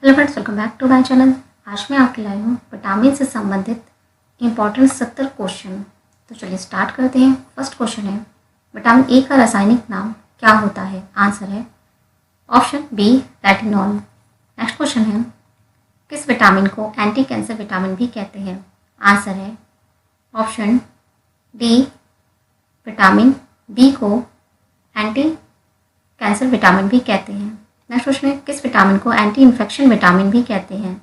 Hello friends, welcome back to my channel. आज मैं आपके लाई हूँ विटामिन से संबंधित इंपॉर्टेंट 70 क्वेश्चन। तो चलिए स्टार्ट करते हैं। फर्स्ट क्वेश्चन है, विटामिन ए का रासायनिक नाम क्या होता है? आंसर है option B, retinol. Next question है, किस विटामिन को एंटी कैंसर विटामिन भी कहते हैं? आंसर है ऑप्शन डी, विटामिन बी को एंटी कैंसर विटामिन भी कहते हैं। नेक्स्ट क्वेश्चन है, किस विटामिन को एंटी इन्फेक्शन विटामिन भी कहते हैं?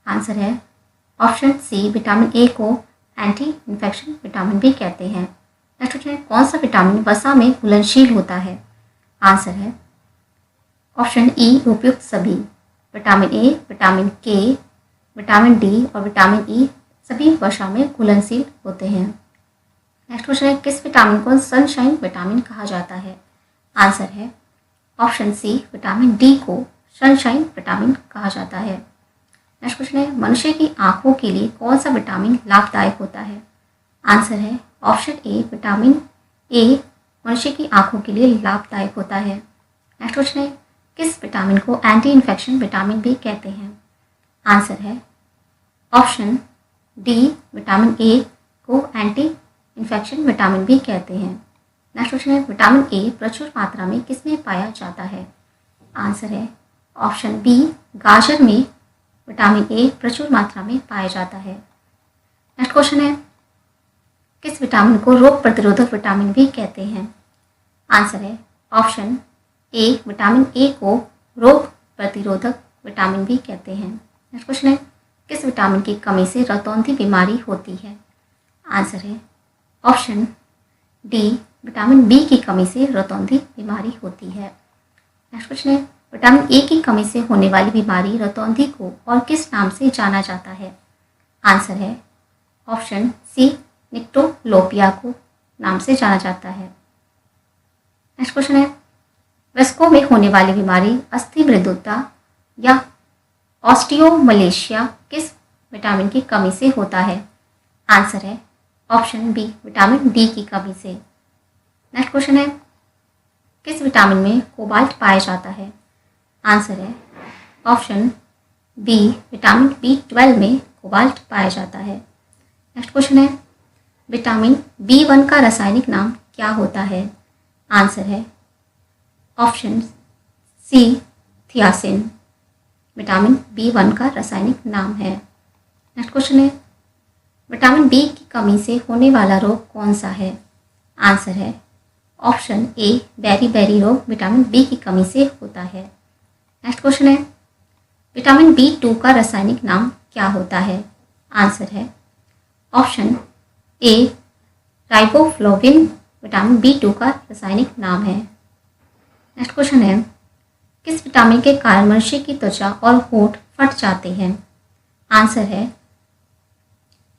आंसर है ऑप्शन सी, विटामिन ए को एंटी इन्फेक्शन विटामिन भी कहते हैं। नेक्स्ट क्वेश्चन है, कौन सा विटामिन वसा में घुलनशील होता है? आंसर है ऑप्शन ई, उपयुक्त सभी। विटामिन ए, विटामिन के, विटामिन डी और विटामिन ई सभी वसा में घुलनशील होते हैं। नेक्स्ट क्वेश्चन है, किस विटामिन को सनशाइन विटामिन कहा जाता है? आंसर है ऑप्शन सी, विटामिन डी को सनशाइन विटामिन कहा जाता है। नेक्स्ट क्वेश्चन है, मनुष्य की आंखों के लिए कौन सा विटामिन लाभदायक होता है? आंसर है ऑप्शन ए, विटामिन ए मनुष्य की आंखों के लिए लाभदायक होता है। नेक्स्ट क्वेश्चन है, किस विटामिन को एंटी इन्फेक्शन विटामिन भी कहते हैं? आंसर है ऑप्शन डी, विटामिन ए को एंटी इन्फेक्शन विटामिन भी कहते हैं। नेक्स्ट क्वेश्चन है, विटामिन ए प्रचुर मात्रा में किसमें पाया जाता है? आंसर है ऑप्शन बी, गाजर में विटामिन ए प्रचुर मात्रा में पाया जाता है। नेक्स्ट क्वेश्चन है, किस विटामिन को रोग प्रतिरोधक विटामिन भी कहते हैं? आंसर है ऑप्शन ए, विटामिन ए को रोग प्रतिरोधक विटामिन भी कहते हैं। नेक्स्ट क्वेश्चन है, किस विटामिन की कमी से रतौंधी बीमारी होती है? आंसर है ऑप्शन डी, विटामिन बी की कमी से रतौंधी बीमारी होती है। नेक्स्ट क्वेश्चन है, विटामिन ए की कमी से होने वाली बीमारी रतौंधी को और किस नाम से जाना जाता है? आंसर है ऑप्शन सी, निक्टोलोपिया को नाम से जाना जाता है। नेक्स्ट क्वेश्चन है, वयस्कों में होने वाली बीमारी अस्थि मृदुता या ऑस्टियोमलेशिया किस विटामिन की कमी से होता है? आंसर है ऑप्शन बी, विटामिन डी की कमी से। नेक्स्ट क्वेश्चन है, किस विटामिन में कोबाल्ट पाया जाता है? आंसर है ऑप्शन बी, विटामिन B12 में कोबाल्ट पाया जाता है। नेक्स्ट क्वेश्चन है, विटामिन B1 का रासायनिक नाम क्या होता है? आंसर है ऑप्शन सी, थियासिन। विटामिन B1 का रासायनिक नाम है। नेक्स्ट क्वेश्चन है, विटामिन बी की कमी से होने वाला रोग कौन सा है? आंसर है ऑप्शन ए, बेरी रोग विटामिन बी की कमी से होता है। नेक्स्ट क्वेश्चन है, विटामिन B2 का रासायनिक नाम क्या होता है? आंसर है ऑप्शन ए, राइबोफ्लोविन विटामिन B2 का रासायनिक नाम है। नेक्स्ट क्वेश्चन है, किस विटामिन के कारण मनुष्य की त्वचा और होंठ फट जाते हैं? आंसर है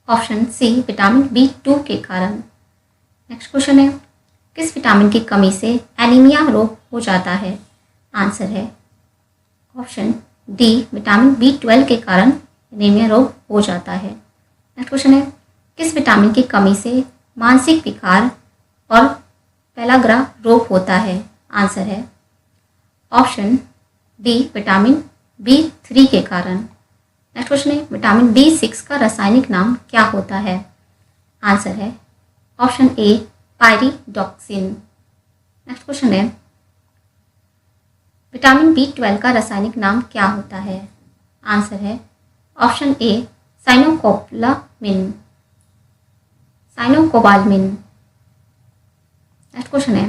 ऑप्शन सी, विटामिन B2 के कारण। नेक्स्ट क्वेश्चन है, किस विटामिन की कमी से एनीमिया रोग हो जाता है? आंसर है ऑप्शन डी, विटामिन B12 के कारण एनीमिया रोग हो जाता है। नेक्स्ट क्वेश्चन है, किस विटामिन की कमी से मानसिक विकार और पेलाग्रा रोग होता है? आंसर है ऑप्शन डी, विटामिन B3 के कारण। नेक्स्ट क्वेश्चन है, विटामिन B6 का रासायनिक नाम क्या होता है? आंसर है ऑप्शन ए, पायरिडॉक्सिन। नेक्स्ट क्वेश्चन है, विटामिन B12 का रासायनिक नाम क्या होता है? आंसर है ऑप्शन ए, साइनोकोबालमिन। नेक्स्ट क्वेश्चन है,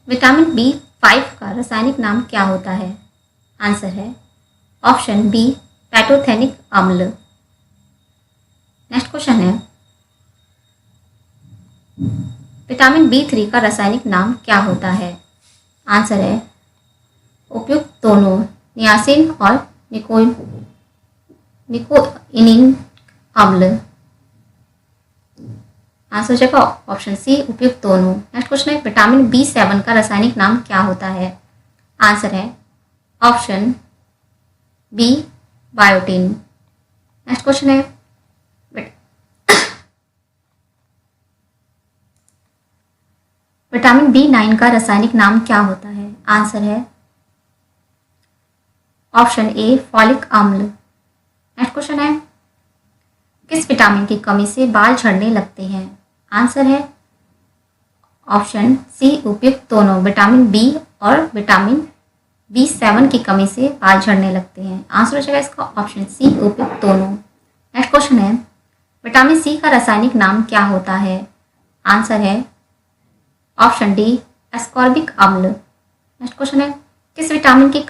विटामिन B5 का रासायनिक नाम क्या होता है? आंसर है ऑप्शन बी, पैंटोथेनिक अम्ल। नेक्स्ट क्वेश्चन है, विटामिन B3 का रासायनिक नाम क्या होता है? आंसर है उपयुक्त दोनों, नियासिन और निकोइनिन अम्ल। आंसर हो जाएगा ऑप्शन सी, उपयुक्त दोनों। नेक्स्ट क्वेश्चन है, विटामिन B7 का रासायनिक नाम क्या होता है? आंसर है option B, biotin. Next question है, विटामिन B9 का रासायनिक नाम क्या होता है? आंसर है ऑप्शन ए फॉलिक अम्ल। नेक्स्ट क्वेश्चन है, किस विटामिन की कमी से बाल झड़ने लगते हैं? आंसर है ऑप्शन सी उपयुक्त दोनों, विटामिन बी और विटामिन B7 की कमी से बाल झड़ने लगते हैं। आंसर हो जाएगा इसका ऑप्शन सी उपयुक्त दोनों। नेक्स्ट क्वेश्चन है, विटामिन सी का रासायनिक नाम क्या होता है? आंसर है ऑप्शन डी एस्कॉर्बिक अम्ल। नेक्स्ट क्वेश्चन है, किस विटामिन की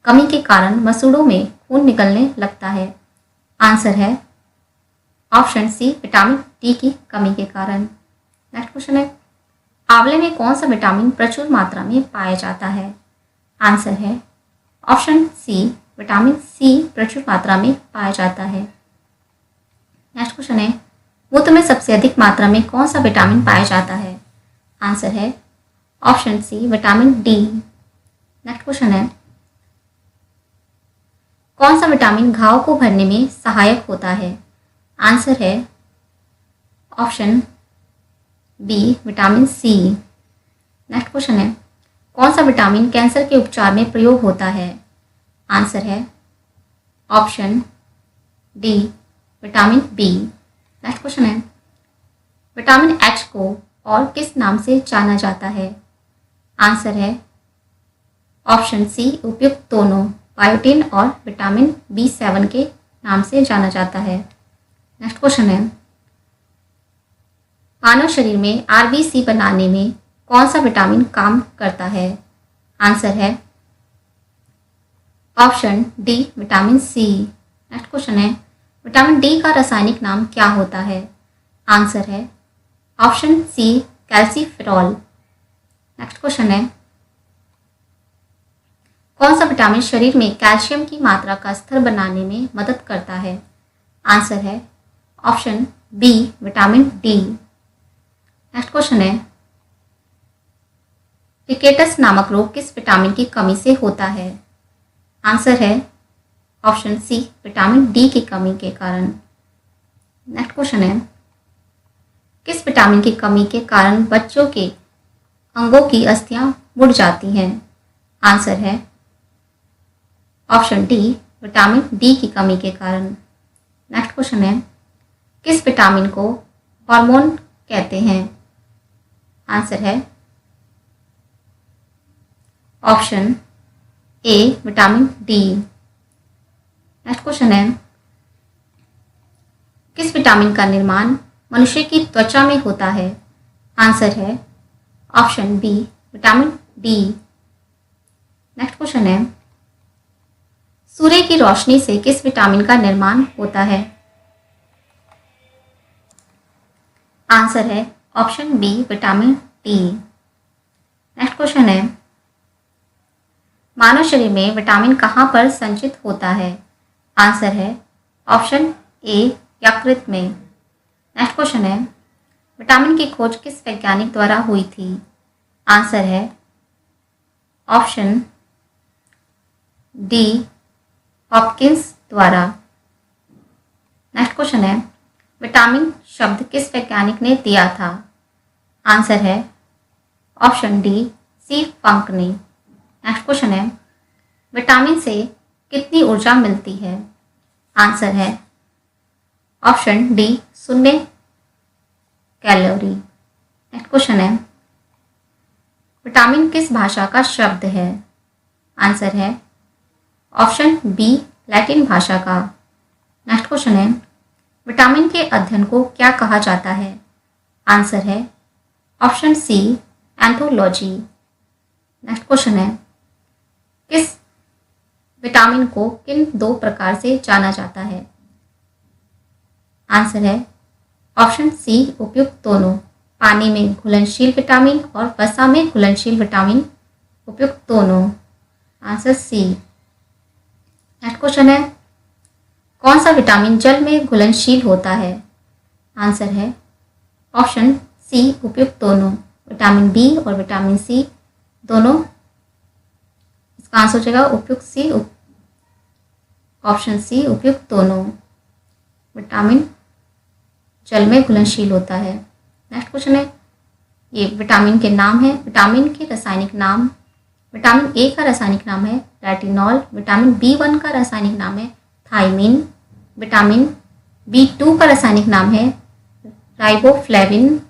कमी के कारण मसूड़ों में खून निकलने लगता है? आंसर है ऑप्शन सी विटामिन डी की कमी के कारण। नेक्स्ट क्वेश्चन है, आंवले में कौन सा विटामिन प्रचुर मात्रा में पाया जाता है? आंसर है ऑप्शन सी विटामिन सी प्रचुर मात्रा में पाया जाता है। नेक्स्ट क्वेश्चन है, मूत्र में सबसे अधिक मात्रा में कौन सा विटामिन पाया जाता है? आंसर है option C vitamin D. Next question है, कौन सा विटामिन घाव को भरने में सहायक होता है? आंसर है option B vitamin C. Next question है, कौन सा विटामिन कैंसर के उपचार में प्रयोग होता है? आंसर है option D vitamin B. Next question है, विटामिन एच को और किस नाम से जाना जाता है? आंसर है ऑप्शन सी उपयुक्त दोनों, बायोटिन और विटामिन B7 के नाम से जाना जाता है। नेक्स्ट क्वेश्चन है, मानव शरीर में RBC बनाने में कौन सा विटामिन काम करता है? आंसर है option D vitamin C. Next question है, विटामिन डी का रासायनिक नाम क्या होता है? आंसर है option C calciferol. Next question है, कौन सा विटामिन शरीर में कैल्शियम की मात्रा का स्तर बनाने में मदद करता है? आंसर है option B vitamin D. Next question है, रिकेटस नामक रोग किस विटामिन की कमी से होता है? आंसर है ऑप्शन सी विटामिन डी की कमी के कारण। नेक्स्ट क्वेश्चन है, किस विटामिन की कमी के कारण बच्चों के अंगों की अस्थियां मुड़ जाती हैं? आंसर है ऑप्शन डी विटामिन डी की कमी के कारण। नेक्स्ट क्वेश्चन है, किस विटामिन को हार्मोन कहते हैं? आंसर है option A vitamin D. Next question है, किस विटामिन का निर्माण मनुष्य की त्वचा में होता है? आंसर है option B vitamin D. Next question है, सूर्य की रोशनी से किस विटामिन का निर्माण होता है? आंसर है option B vitamin D. Next question है, मानव शरीर में विटामिन कहाँ पर संचित होता है? आंसर है ऑप्शन ए यकृत में। नेक्स्ट क्वेश्चन है, विटामिन की खोज किस वैज्ञानिक द्वारा हुई थी? आंसर है ऑप्शन डी हॉपकिंस द्वारा। नेक्स्ट क्वेश्चन है, विटामिन शब्द किस वैज्ञानिक ने दिया था? आंसर है ऑप्शन डी सी फंक ने। नेक्स्ट क्वेश्चन है, विटामिन से कितनी ऊर्जा मिलती है? आंसर है option D 0 calorie. Next question है, विटामिन किस भाषा का शब्द है? आंसर है ऑप्शन बी लैटिन भाषा का। नेक्स्ट क्वेश्चन है, विटामिन के अध्ययन को क्या कहा जाता है? आंसर है option C anthology. Next question है, किस विटामिन को किन 2 प्रकार से जाना जाता है? आंसर है ऑप्शन सी उपयुक्त दोनों, पानी में घुलनशील विटामिन और वसा में घुलनशील विटामिन उपयुक्त दोनों। Answer C. नेक्स्ट क्वेश्चन है, कौन सा विटामिन जल में घुलनशील होता है? आंसर है ऑप्शन सी उपयुक्त दोनों, विटामिन बी और विटामिन सी दोनों। इसका आंसर हो जाएगा उपयुक्त सी, ऑप्शन सी उपयुक्त दोनों विटामिन जल में घुलनशील होता है। नेक्स्ट क्वेश्चन है, ये विटामिन के नाम है, विटामिन के रासायनिक नाम विटामिन ए का रासायनिक नाम है रेटिनॉल। विटामिन बी1 का रासायनिक नाम है थायमिन। विटामिन बी2 का रासायनिक नाम है राइबोफ्लेविन।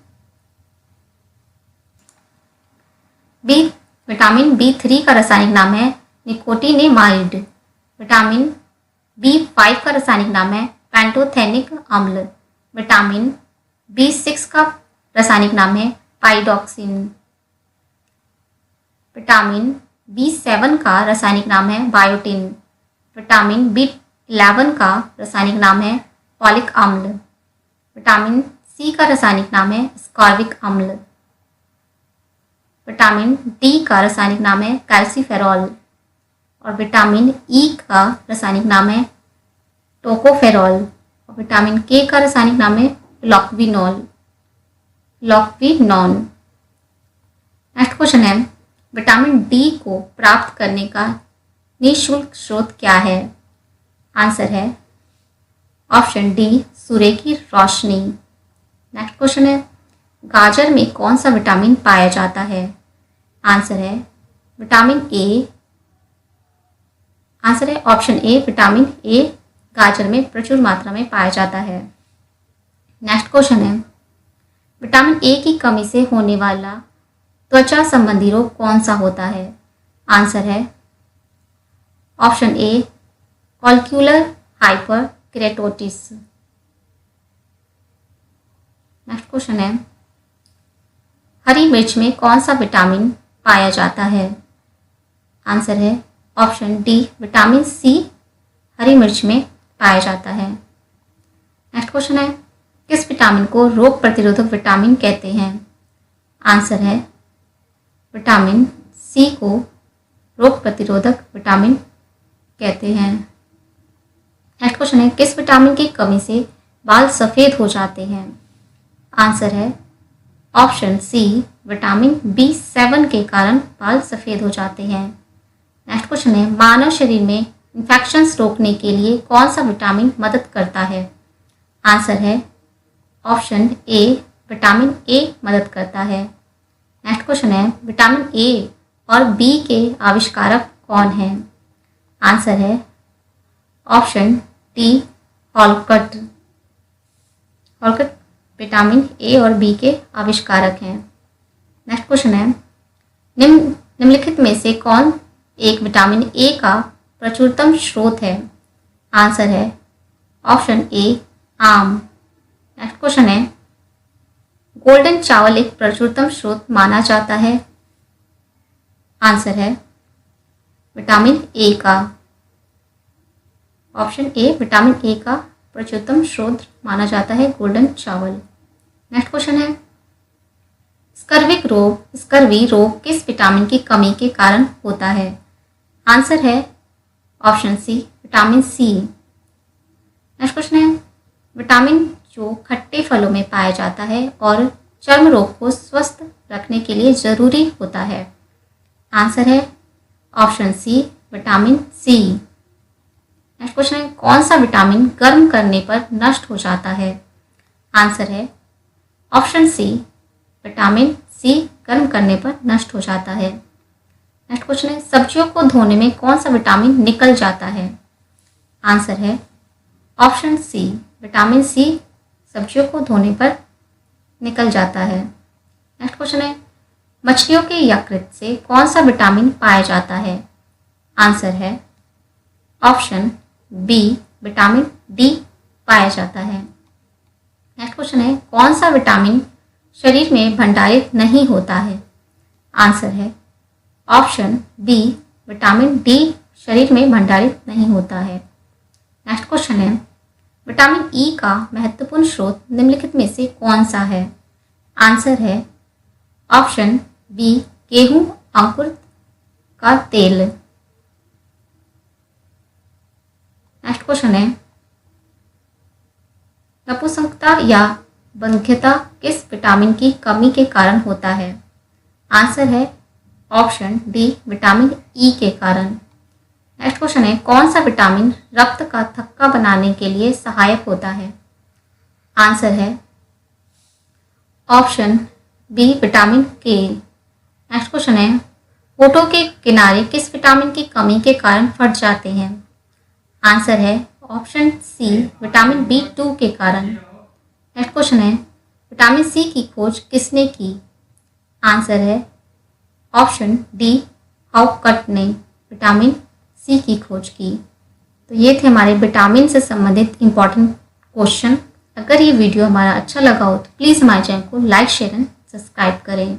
विटामिन बी3 का रासायनिक नाम है निकोटिनेमाइड। विटामिन बी5 का रासायनिक नाम है पैंटोथेनिक अम्ल। विटामिन बी6 का रासायनिक नाम है पाइडॉक्सिन। विटामिन बी7 का रासायनिक नाम है बायोटिन। विटामिन बी11 का रासायनिक नाम है फॉलिक अम्ल। विटामिन सी का रासायनिक नाम है स्कॉर्बिक अम्ल। विटामिन डी का रासायनिक नाम है कैल्सीफेरॉल। और विटामिन ई का रासायनिक नाम है टोकोफेरॉल। और विटामिन के का रासायनिक नाम है लॉक्विनॉन। नेक्स्ट क्वेश्चन है, विटामिन डी को प्राप्त करने का निःशुल्क स्रोत क्या है? आंसर है ऑप्शन डी सूर्य की रोशनी। नेक्स्ट क्वेश्चन है, गाजर में कौन सा विटामिन पाया जाता है? आंसर है विटामिन ए। आंसर है ऑप्शन ए विटामिन ए गाजर में प्रचुर मात्रा में पाया जाता है। नेक्स्ट क्वेश्चन है, विटामिन ए की कमी से होने वाला त्वचा संबंधी रोग कौन सा होता है? आंसर है option A follicular hyperkeratosis. Next question है, हरी मिर्च में कौन सा विटामिन पाया जाता है? आंसर है ऑप्शन डी विटामिन सी हरी मिर्च में पाया जाता है। नेक्स्ट क्वेश्चन है, किस विटामिन को रोग प्रतिरोधक विटामिन कहते हैं? आंसर है विटामिन सी को रोग प्रतिरोधक विटामिन कहते हैं। नेक्स्ट क्वेश्चन है, किस विटामिन की कमी से बाल सफ़ेद हो जाते हैं? आंसर है ऑप्शन सी विटामिन बी7 के कारण बाल सफ़ेद हो जाते हैं। नेक्स्ट क्वेश्चन है, मानव शरीर में इन्फेक्शंस रोकने के लिए कौन सा विटामिन मदद करता है? आंसर है ऑप्शन ए विटामिन ए मदद करता है। नेक्स्ट क्वेश्चन है, विटामिन ए और बी के आविष्कारक कौन हैं? आंसर है ऑप्शन डी हॉलकट। हॉलकट विटामिन ए और बी के आविष्कारक हैं। नेक्स्ट क्वेश्चन है, निम्नलिखित में से कौन एक विटामिन ए का प्रचुरतम स्रोत है? आंसर है ऑप्शन ए आम। नेक्स्ट क्वेश्चन है, गोल्डन चावल एक प्रचुरतम स्रोत माना जाता है? आंसर है विटामिन ए का। ऑप्शन ए विटामिन ए का प्रचुरतम स्रोत माना जाता है गोल्डन चावल। नेक्स्ट क्वेश्चन है, स्कर्वी रोग किस विटामिन की कमी के कारण होता है? आंसर है option C vitamin C. Next question है, विटामिन जो खट्टे फलों में पाया जाता है और चर्म रोग को स्वस्थ रखने के लिए ज़रूरी होता है? आंसर है option C vitamin C. Next question है, कौन सा विटामिन गर्म करने पर नष्ट हो जाता है? आंसर है ऑप्शन सी विटामिन सी गर्म करने पर नष्ट हो जाता है। नेक्स्ट क्वेश्चन है, सब्जियों को धोने में कौन सा विटामिन निकल जाता है? आंसर है ऑप्शन सी विटामिन सी सब्जियों को धोने पर निकल जाता है। नेक्स्ट क्वेश्चन है, मछलियों के यकृत से कौन सा विटामिन पाया जाता है? आंसर है ऑप्शन बी विटामिन डी पाया जाता है। नेक्स्ट क्वेश्चन है, कौन सा विटामिन शरीर में भंडारित नहीं होता है? आंसर है ऑप्शन बी विटामिन डी शरीर में भंडारित नहीं होता है। नेक्स्ट क्वेश्चन है, विटामिन ई का महत्वपूर्ण स्रोत निम्नलिखित में से कौन सा है? आंसर है ऑप्शन बी गेहूं अंकुर का तेल। नेक्स्ट क्वेश्चन है, नपुंसकता या बंध्यता किस विटामिन की कमी के कारण होता है? आंसर है ऑप्शन डी विटामिन ई के कारण। नेक्स्ट क्वेश्चन है, कौन सा विटामिन रक्त का थक्का बनाने के लिए सहायक होता है? आंसर है ऑप्शन बी विटामिन के। नेक्स्ट क्वेश्चन है, होठों के किनारे किस विटामिन की कमी के कारण फट जाते हैं? आंसर है ऑप्शन सी, विटामिन B2 के कारण। नेक्स्ट क्वेश्चन है, विटामिन सी की खोज किसने की? आंसर है ऑप्शन डी, हाउकट ने विटामिन सी की खोज की। तो ये थे हमारे विटामिन से संबंधित इम्पॉर्टेंट क्वेश्चन। अगर ये वीडियो हमारा अच्छा लगा हो तो प्लीज़ हमारे चैनल को लाइक, शेयर एंड सब्सक्राइब करें।